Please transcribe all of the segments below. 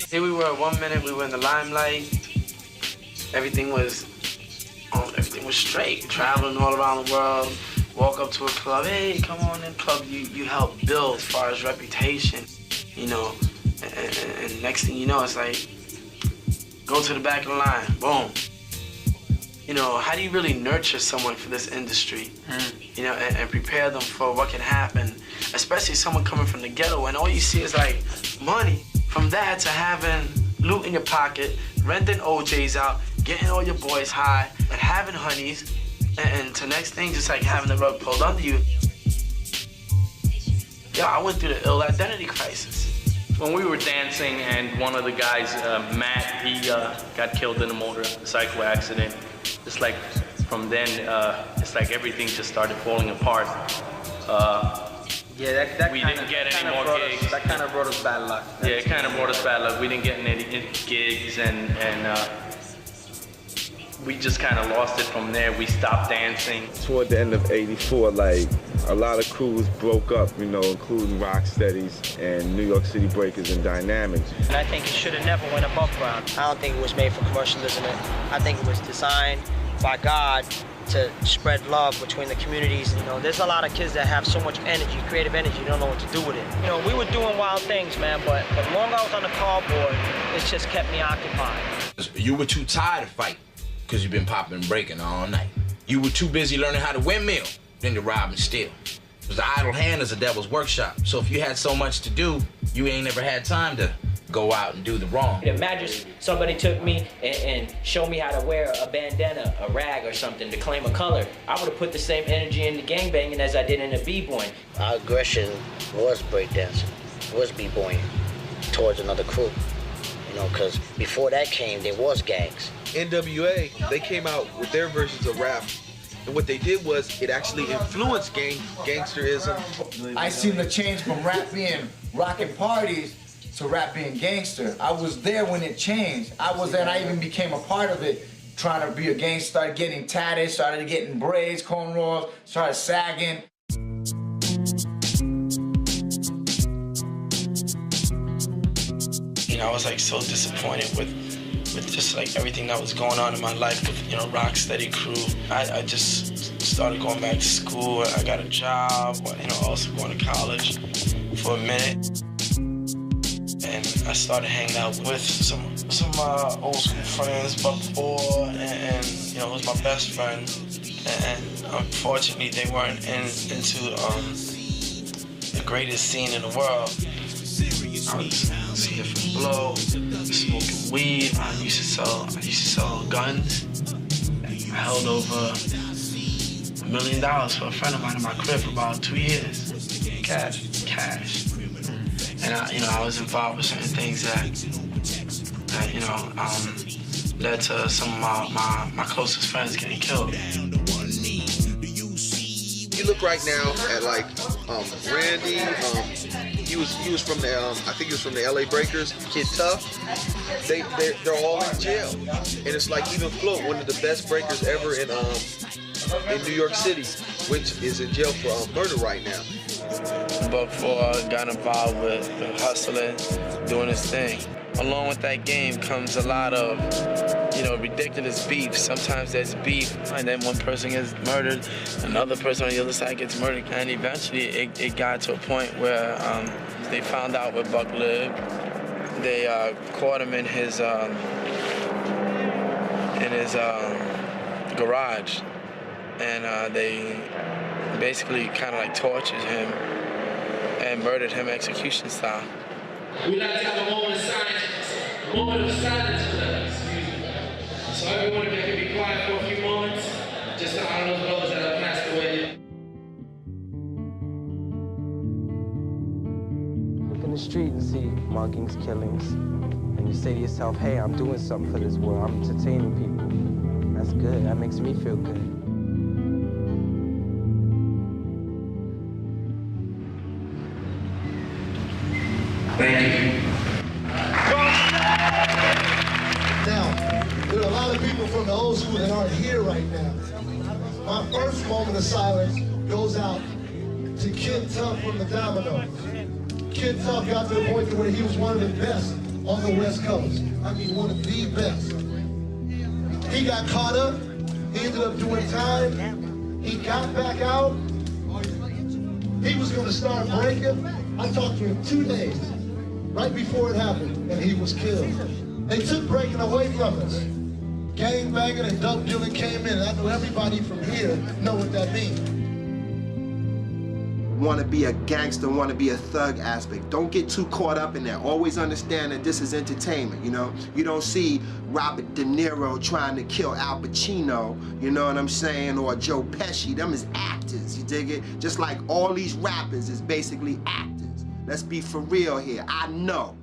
Here we were, 1 minute we were in the limelight. Everything was straight. Traveling all around the world. Walk up to a club, hey, come on in, club. You help build as far as reputation, you know. And next thing you know, it's like, go to the back of the line, boom. You know, how do you really nurture someone for this industry? You know, and prepare them for what can happen, especially someone coming from the ghetto, and all you see is like money. From that to having loot in your pocket, renting OJs out, getting all your boys high, and having honeys, and to next thing, just like having the rug pulled under you. Yeah, I went through the ill identity crisis. When we were dancing and one of the guys, Matt, he got killed in a motorcycle accident. It's like from then, it's like everything just started falling apart. Yeah, that we didn't get any more gigs. That kind of brought us bad luck. Yeah, it kind of brought us bad luck. We didn't get any gigs, and we just kind of lost it from there. We stopped dancing. Toward the end of '84, like, a lot of crews broke up, you know, including Rocksteadies and New York City Breakers and Dynamics. And I think it should have never went above ground. I don't think it was made for commercialism. I think it was designed by God to spread love between the communities. You know, there's a lot of kids that have so much energy, creative energy, you don't know what to do with it. You know, we were doing wild things, man, but the longer I was on the cardboard, it just kept me occupied. You were too tired to fight because you've been popping and breaking all night. You were too busy learning how to windmill than to rob and steal. Because the idle hand is a devil's workshop. So if you had so much to do, you ain't never had time to go out and do the wrong. Imagine somebody took me and showed me how to wear a bandana, a rag or something to claim a color. I would have put the same energy in the gangbanging as I did in the b-boying. Our aggression was breakdancing, was b-boying towards another crew. You know, because before that came, there was gangs. NWA, they came out with their versions of rap. And what they did was, it actually influenced gangsterism. I seen the change from rap being rockin' parties to rap being gangster. I was there when it changed. I was there and I even became a part of it, trying to be a gangster, started getting tatted, started getting braids, cornrows, started sagging. You know, I was like so disappointed with just like everything that was going on in my life with, you know, Rocksteady crew. I just started going back to school. I got a job, you know, also going to college for a minute. And I started hanging out with some old school friends, Buck Four, and you know, it was my best friend. And unfortunately, they weren't into the greatest scene in the world. I was sniffing blow, smoking weed. I used to sell guns. I held over $1 million for a friend of mine in my crib for about 2 years. Cash. And I was involved with certain things that you know, led to some of my closest friends getting killed. You look right now at like Randy. He was from the I think he was from the LA Breakers. Kid Tough. They're all in jail, and it's like even Float, one of the best breakers ever in New York City, which is in jail for murder right now. Buck Four got involved with hustling, doing his thing. Along with that game comes a lot of, you know, ridiculous beef. Sometimes there's beef, and then one person gets murdered, another person on the other side gets murdered, and eventually it got to a point where they found out where Buck lived. They caught him in his garage, and they basically kind of like tortured him and murdered him execution style. We'd like to have a moment of silence for them. So everyone can be quiet for a few moments, just to honor those brothers that have passed away. Look in the street and see muggings, killings, and you say to yourself, hey, I'm doing something for this world, I'm entertaining people. That's good, that makes me feel good. Thank you. Now, there are a lot of people from the old school that aren't here right now. My first moment of silence goes out to Kid Tough from the Dominoes. Kid Tough got to the point where he was one of the best on the West Coast. I mean, one of the best. He got caught up. He ended up doing time. He got back out. He was going to start breaking. I talked to him 2 days, right before it happened, and he was killed. They took breaking away from us. Gang banging and dope dealing came in. I know everybody from here know what that means. Want to be a gangster, want to be a thug aspect. Don't get too caught up in that. Always understand that this is entertainment, you know? You don't see Robert De Niro trying to kill Al Pacino, you know what I'm saying? Or Joe Pesci. Them is actors, you dig it? Just like all these rappers is basically actors. Let's be for real here. I know.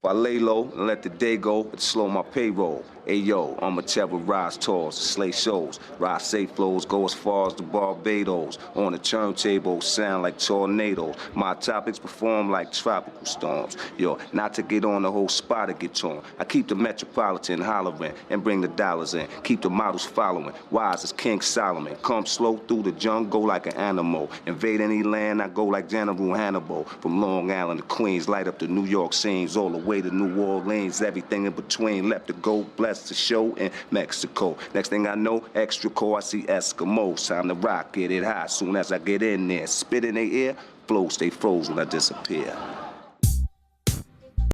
If I lay low and let the day go, it'll slow my payroll. Ayo, I'ma terrorize tours, slay shows, ride safe flows, go as far as the Barbados. On the turntable, sound like tornadoes. My topics perform like tropical storms. Yo, not to get on the whole spot to get torn. I keep the Metropolitan hollering and bring the dollars in. Keep the models following, wise as King Solomon. Come slow through the jungle like an animal. Invade any land, I go like General Hannibal. From Long Island to Queens, light up the New York scenes, all the way to New Orleans, everything in between. Left to go, blessed to show in Mexico. Next thing I know, extra core, I see Eskimos. Time to rock, get it hot. Soon as I get in there, spit in their ear, flow stay frozen, I disappear.